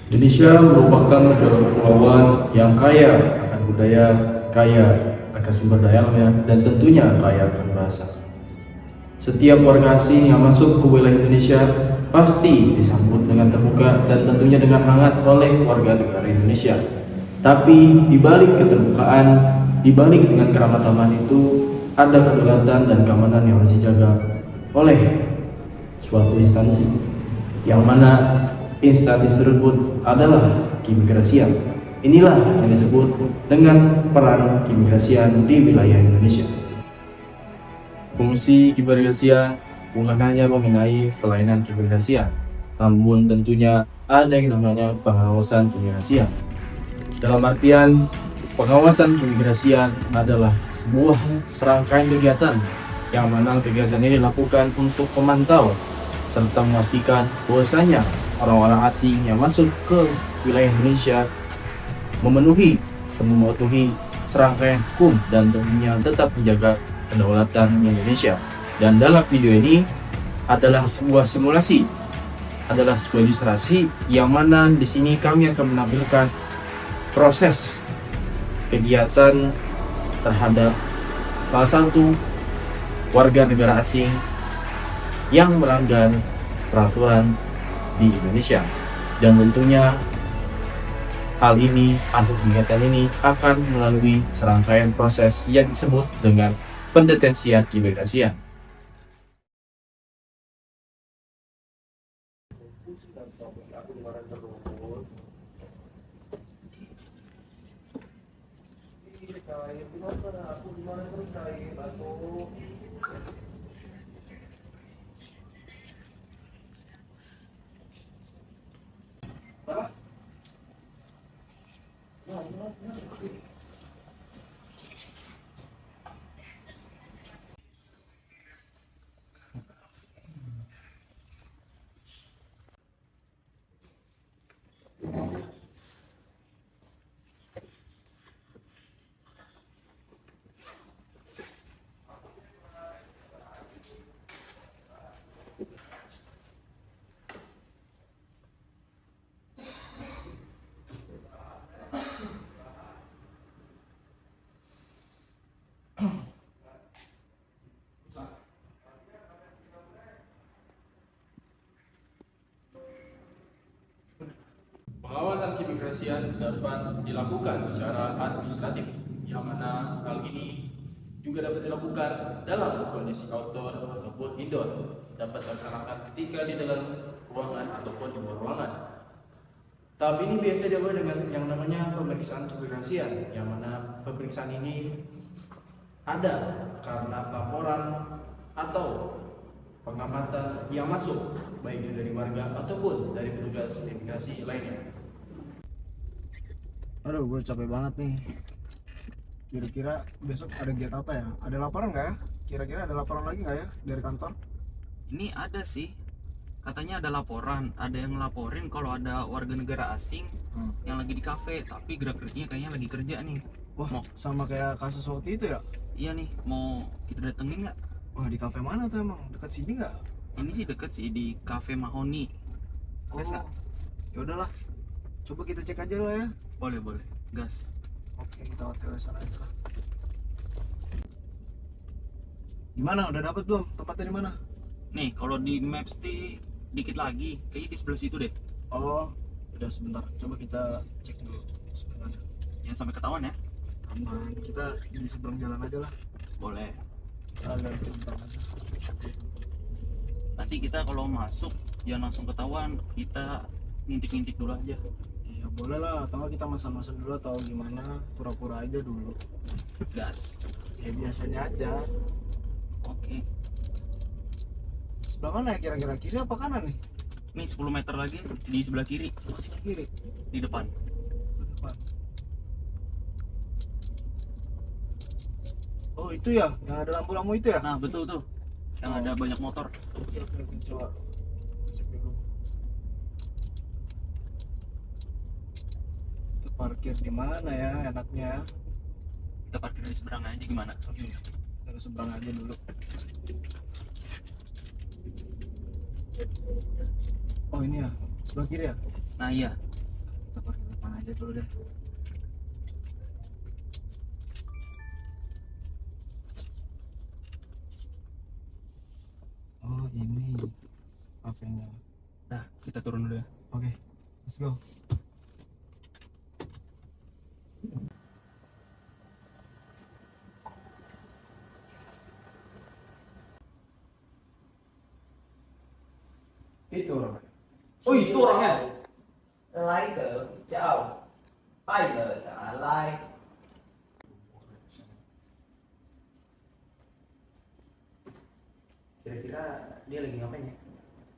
Indonesia merupakan negara kepulauan yang kaya akan budaya, kaya akan sumber daya alamnya, dan tentunya kaya akan bahasa. Setiap warga asing yang masuk ke wilayah Indonesia pasti disambut dengan terbuka dan tentunya dengan hangat oleh warga negara Indonesia. Tapi di balik keterbukaan, di balik dengan keramat tamahan itu, ada kedaulatan dan keamanan yang harus dijaga oleh suatu instansi, yang mana instansi tersebut adalah keimigrasian. Inilah yang disebut dengan peran keimigrasian di wilayah Indonesia. Fungsi keimigrasian bukan hanya mengenai pelayanan keimigrasian, namun tentunya ada yang namanya pengawasan keimigrasian. Dalam artian, pengawasan keimigrasian adalah sebuah serangkaian kegiatan yang mana kegiatan ini dilakukan untuk memantau serta memastikan bahwasanya orang-orang asing yang masuk ke wilayah Indonesia mematuhi serangkaian hukum dan tentunya tetap menjaga kedaulatan Indonesia. Dan dalam video ini adalah sebuah simulasi, adalah sebuah ilustrasi yang mana di sini kami akan menampilkan proses kegiatan terhadap salah satu warga negara asing yang melanggar peraturan di Indonesia. Dan tentunya hal ini atau kegiatan ini akan melalui serangkaian proses yang disebut dengan pendeteksian keimigrasian. Pengawasan keimigrasian dapat dilakukan secara administratif, yang mana hal ini juga dapat dilakukan dalam kondisi outdoor ataupun indoor, dapat dilaksanakan ketika di dalam ruangan ataupun di luar ruangan. Tahap ini biasa diawali dengan yang namanya pemeriksaan keimigrasian, yang mana pemeriksaan ini ada karena laporan atau pengamatan yang masuk, baik itu dari warga ataupun dari petugas imigrasi lainnya. Aduh, gue capek banget nih. Kira-kira besok ada kegiatan apa ya? Ada laporan nggak ya? Kira-kira ada laporan lagi nggak ya dari kantor? Ini ada sih, katanya ada laporan, ada yang ngelaporin kalau ada warga negara asing yang lagi di kafe, tapi gerak-geriknya kayaknya lagi kerja nih. Wah, Mau, sama kayak kasus waktu itu ya? iya nih, mau kita datengin nggak? Wah, di kafe mana tuh emang? Dekat sini nggak? Ini sih deket sih, di Cafe Mahoni. Oh, Gas nggak? ya udahlah. Coba kita cek aja lah ya. Boleh, gas. Oke, kita hotel sana aja lah. Gimana? Udah dapet belum? Tempatnya di mana? Nih, kalau di Maps dikit lagi, kayaknya di sebelah situ deh. Oh, udah sebentar. Coba kita cek dulu. Sebentar. Jangan sampai ketahuan ya. Aman. Kita di seberang jalan aja lah. Boleh. Kita agak sebentar aja. Nanti kita kalau masuk, jangan langsung ketahuan, kita ngintip-ngintip dulu aja. Ya boleh lah, atau nggak kita masan-masan dulu atau gimana, pura-pura aja dulu. Gas. Ya biasanya aja. Oke. Sebelah mana ya kira-kira, kiri apa kanan nih? Nih 10 meter lagi di sebelah kiri, Sebelah kiri, di depan. ke depan. Oh itu ya, yang ada lampu-lampu itu ya? Nah, betul tuh. Yang ada banyak motor. Oke, coba cek dulu. Itu parkir di mana ya enaknya? Kita parkir di seberang aja gimana? Oke, kita ke seberang aja dulu. Oh ini ya, sebelah kiri ya? Nah iya, lihat dulu deh. Oh ini kafenya. Nah, kita turun dulu ya. Oke, let's go. Itu orang. Oh, itu orangnya. Later, ciao. Bye lại. Kira-kira dia lagi ngapain ya?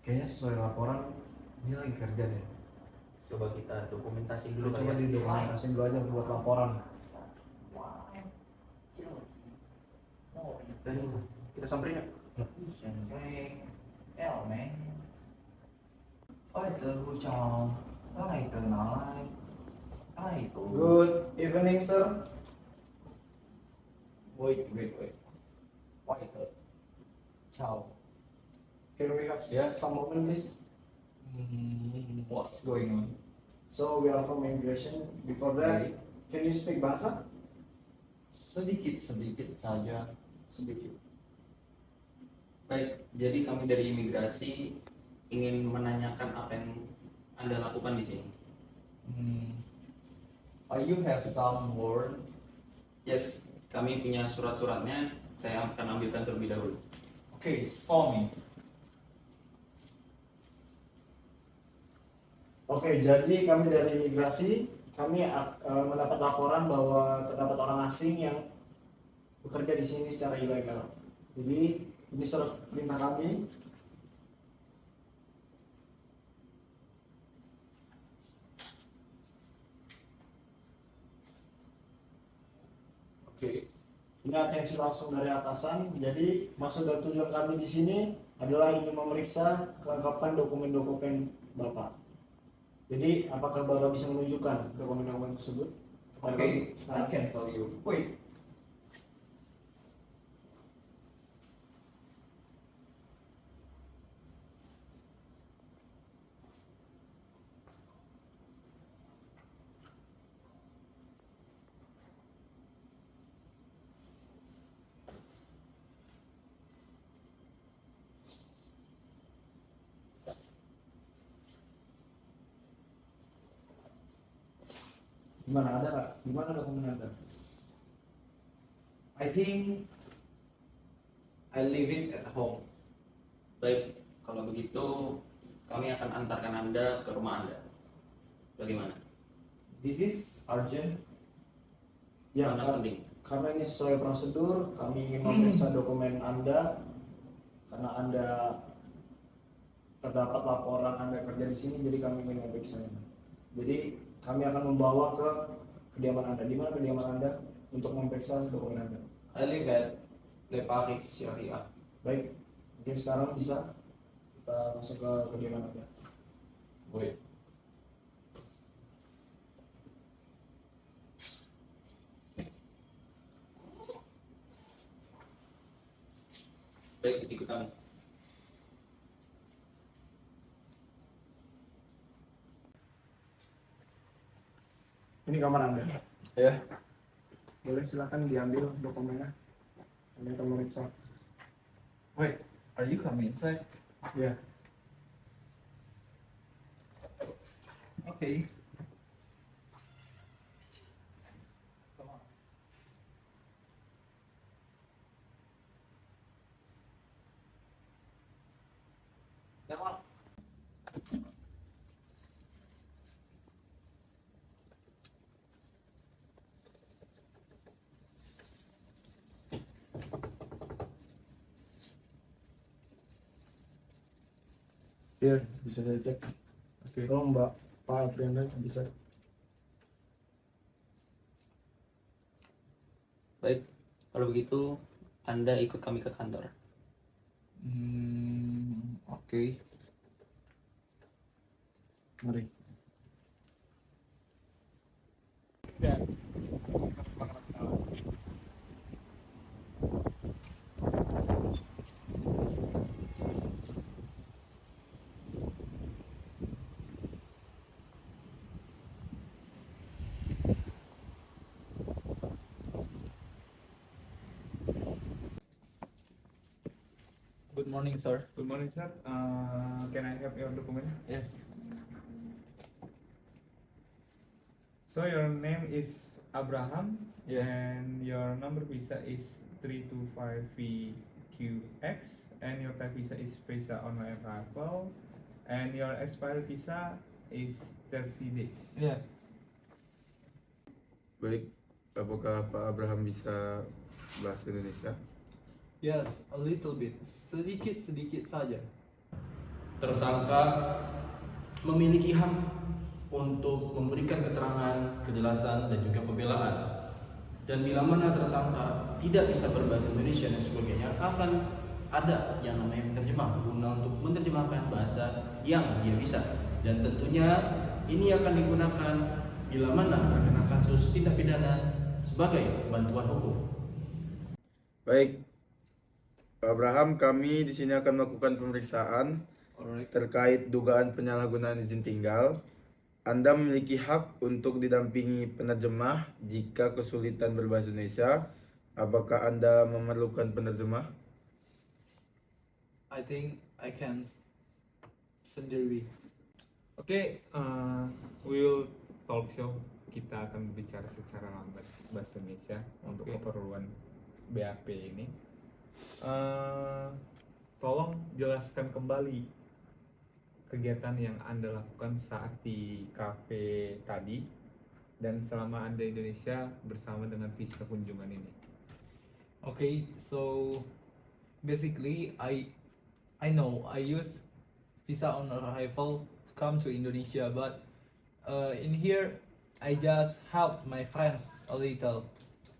Kayaknya sesuai laporan dia lagi kerja deh. Coba kita dokumentasi dulu Coba kali ya. didokumentasiin dulu aja buat laporan. Dan kita samperin ya. Good evening, sir. Wait. Ciao. Can we have some moment, please? What's going on? So we are from immigration. Before that, Okay. can you speak bahasa? Sedikit saja. Sedikit. Baik, jadi kami dari imigrasi ingin menanyakan apa yang Anda lakukan di sini. You have some word? Yes, kami punya surat-suratnya. Saya akan ambilkan terlebih dahulu. Okay, show me. Oke, jadi kami dari imigrasi, kami mendapat laporan bahwa terdapat orang asing yang bekerja di sini secara ilegal. Jadi ini surat perintah kami. Oke. Ini atensi langsung dari atasan. Jadi maksud dan tujuan kami di sini adalah ingin memeriksa kelengkapan dokumen-dokumen Bapak. Jadi apakah Bapak bisa menunjukkan dokumen-dokumen tersebut kepada Okay, kami? I can tell you. Wait. Gimana, ada nggak? Gimana dokumen Anda? I think I leave it at home. Baik, kalau begitu kami akan antarkan Anda ke rumah Anda. Bagaimana? This is urgent. Ya, Sangat penting. karena ini sesuai prosedur, kami ingin memeriksa dokumen Anda karena Anda terdapat laporan Anda kerja di sini, jadi kami ingin memeriksanya. Jadi kami akan membawa ke kediaman Anda. Di mana kediaman Anda untuk memeriksa dokumen Anda? I live at Le Paris Sharia. Baik, mungkin sekarang bisa kita masuk ke kediaman Anda. Wait. Baik, ikut kami. Ini kamar Anda. Yeah. Boleh silakan diambil dokumennya. Kami akan memeriksa. Wait, are you coming inside? Ya. Okay. Come on. Come on. Iya, bisa saya cek. Oke. Tolong Mbak Pak Afrianda bisa. Baik, kalau begitu Anda ikut kami ke kantor. Oke. Mari. Good morning, sir. Good morning, sir. Can I have your document? Yeah. So your name is Abraham, Yes. and your number visa is 325VQX, and your type visa is visa on arrival, and your expired visa is 30 days. Yeah. Baik, apakah Pak Abraham bisa bahasa Indonesia? Yes, a little bit. Sedikit saja. Tersangka memiliki hak untuk memberikan keterangan, kejelasan, dan juga pembelaan. Dan bila mana tersangka tidak bisa berbahasa Indonesia dan sebagainya, akan ada yang namanya penerjemah guna untuk menerjemahkan bahasa yang dia bisa. Dan tentunya ini akan digunakan bila mana terkena kasus tindak pidana sebagai bantuan hukum. Baik, Pak Abraham, kami di sini akan melakukan pemeriksaan Alright. terkait dugaan penyalahgunaan izin tinggal. Anda memiliki hak untuk didampingi penerjemah jika kesulitan berbahasa Indonesia. Apakah Anda memerlukan penerjemah? I think I can sendiri. Oke, we will talk show. Kita akan berbicara secara lambat bahasa Indonesia untuk Oke. keperluan BAP ini. Tolong jelaskan kembali kegiatan yang Anda lakukan saat di kafe tadi dan selama Anda di Indonesia bersama dengan visa kunjungan ini. Okay, so basically I know I use visa on arrival to come to Indonesia, but in here I just help my friends a little.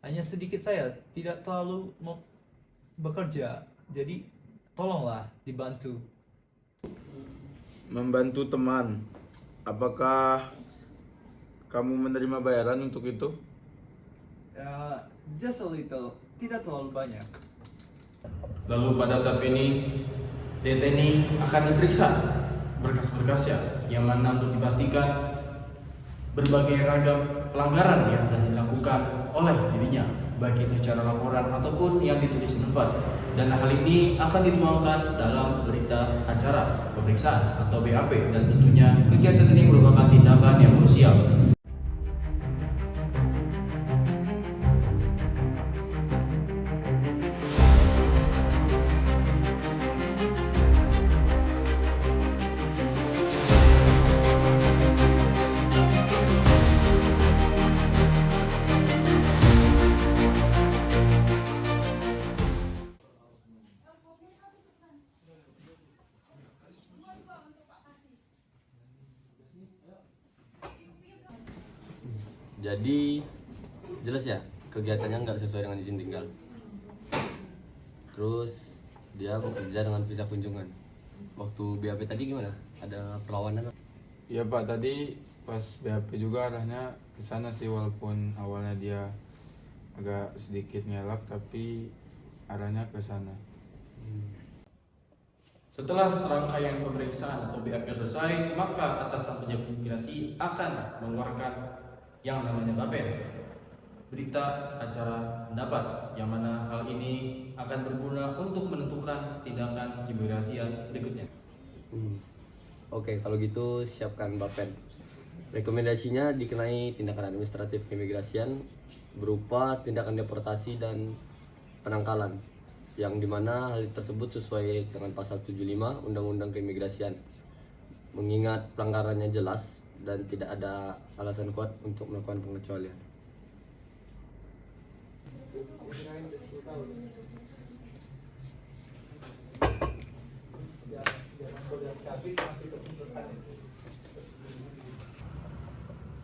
Hanya sedikit saya, tidak terlalu mau bekerja. Jadi tolonglah dibantu. Membantu teman. Apakah kamu menerima bayaran untuk itu? Just a little, tidak terlalu banyak. Lalu pada tahap ini, DTNI akan diperiksa berkas-berkasnya yang mana untuk dipastikan berbagai ragam pelanggaran yang telah dilakukan oleh dirinya, baik itu secara laporan ataupun yang ditulis di tempat. Dan hal ini akan dituangkan dalam berita acara pemeriksaan atau BAP, dan tentunya kegiatan ini merupakan tindakan yang krusial. Jadi jelas ya kegiatannya nggak sesuai dengan izin tinggal. Terus dia bekerja dengan visa kunjungan. Waktu BAP tadi gimana? Ada perlawanan? Iya Pak, tadi pas BAP juga arahnya ke sana sih, walaupun awalnya dia agak sedikit ngelak tapi arahnya ke sana. Setelah serangkaian pemeriksaan atau BAP selesai, maka atasan pejabat imigrasi akan mengeluarkan yang namanya BAPEN, berita acara pendapat, yang mana hal ini akan berguna untuk menentukan tindakan keimigrasian berikutnya. Oke, kalau gitu siapkan BAPEN. Rekomendasinya dikenai tindakan administratif keimigrasian berupa tindakan deportasi dan penangkalan, yang dimana hal tersebut sesuai dengan pasal 75 Undang-Undang Keimigrasian, mengingat pelanggarannya jelas dan tidak ada alasan kuat untuk melakukan pengecualian.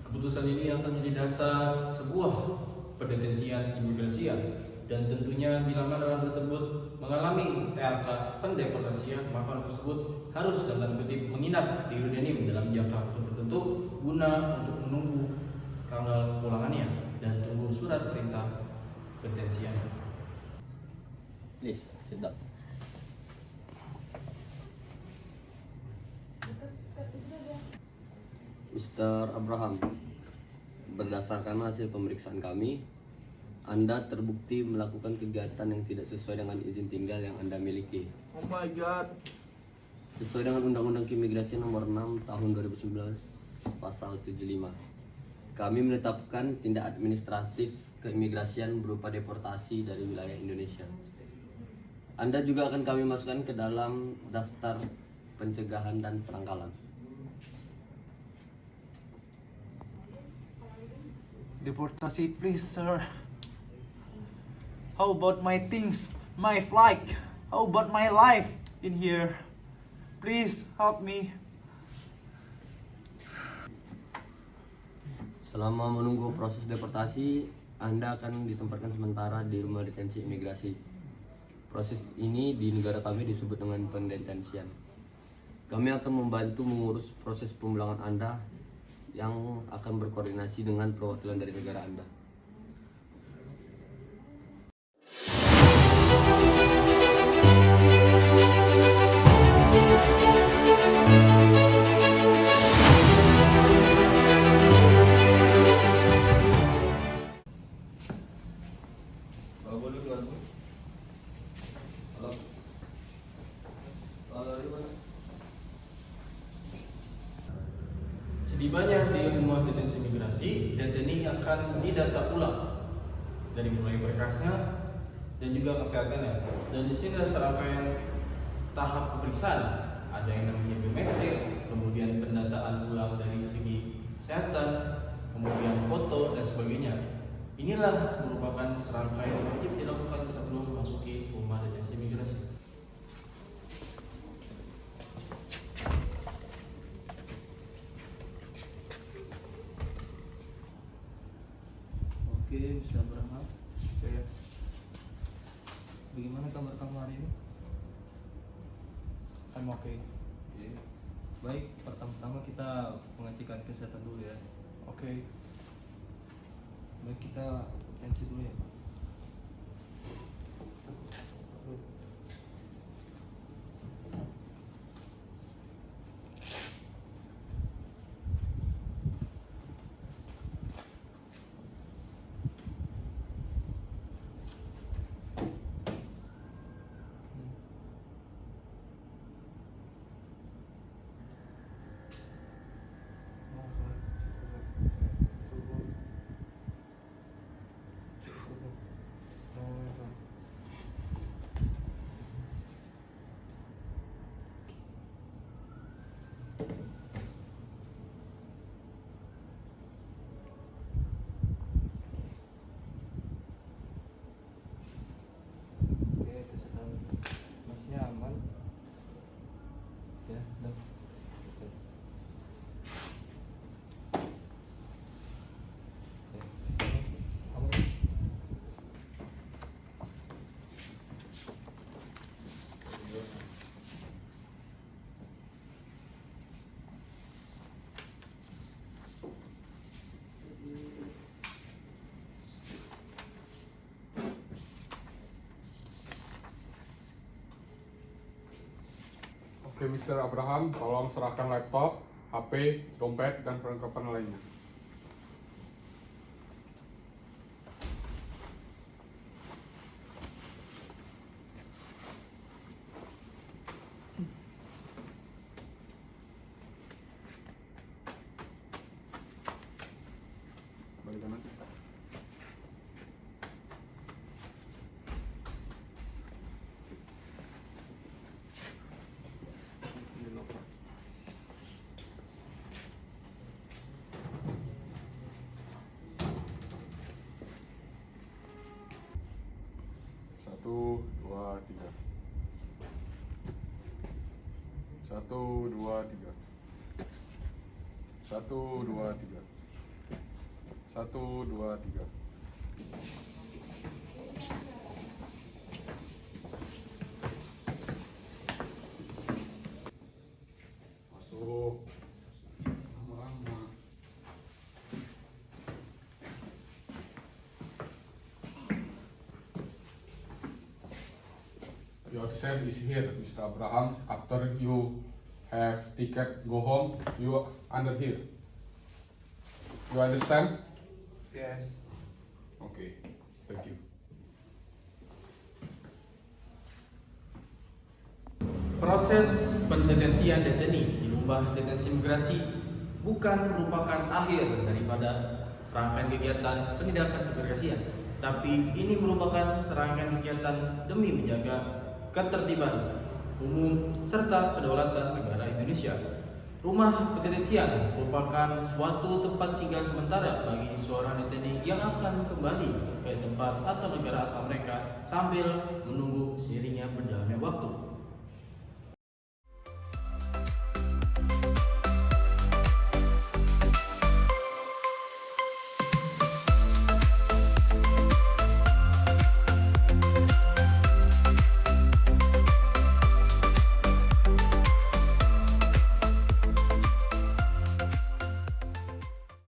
Keputusan ini akan menjadi dasar sebuah pendetensian imigrasian, dan tentunya bila mana orang tersebut mengalami TLK pendeportasian, maka orang tersebut harus dalam tanda kutip menginap di Rudenim dalam jangka waktu tertentu guna untuk menunggu tanggal pulangannya dan tunggu surat perintah pendetensian. Please, sit down. Mr. Abraham, berdasarkan hasil pemeriksaan kami, Anda terbukti melakukan kegiatan yang tidak sesuai dengan izin tinggal yang Anda miliki. Oh my god. Sesuai dengan Undang-Undang Keimigrasian Nomor 6 Tahun 2019 Pasal 75. Kami menetapkan tindak administratif keimigrasian berupa deportasi dari wilayah Indonesia. Anda juga akan kami masukkan ke dalam daftar pencegahan dan penangkalan. Deportasi, please, sir. How about my things, my flight? How about my life in here? Please help me. Selama menunggu proses deportasi, Anda akan ditempatkan sementara di rumah detensi imigrasi. Proses ini di negara kami disebut dengan pendetensian. Kami akan membantu mengurus proses pemulangan Anda yang akan berkoordinasi dengan perwakilan dari negara Anda. Setibanya di rumah detensi imigrasi, deteni akan didata ulang dari mulai berkasnya dan juga kesehatannya. Dan di sini ada serangkaian tahap pemeriksaan. Ada yang namanya biometrik, kemudian pendataan ulang dari segi kesehatan, kemudian foto dan sebagainya. Inilah merupakan serangkaian yang wajib dilakukan sebelum memasuki rumah detensi imigrasi. Oke, bisa Abraham. Oke. Bagaimana kabar kamu hari ini? I'm okay. Oke. Baik, pertama-tama kita mengecekkan kesehatan dulu ya. Okay. Baik, kita tensi dulu ya, Pak. Oke, kesehatan masnya aman. Ya, dan oke. Kamu Oke, Mr. Abraham, tolong serahkan laptop, HP, dompet, dan perlengkapan lainnya. Balik kanan. Satu, dua, tiga. Satu, dua, tiga. Satu, dua, tiga. Satu, dua, tiga. Masuk. Lama-lama. Your cell is here, Mr. Abraham. After you have ticket, go home. You under here. You understand? Yes. Okay. Thank you. Proses pendetensian deteni di Rumah Detensi Imigrasi bukan merupakan akhir daripada serangkaian kegiatan penindakan keimigrasian, tapi ini merupakan serangkaian kegiatan demi menjaga ketertiban umum serta kedaulatan negara Indonesia. Rumah pendetensian merupakan suatu tempat singgah sementara bagi seorang deteni yang akan kembali ke tempat atau negara asal mereka sambil menunggu seiringnya berjalannya waktu.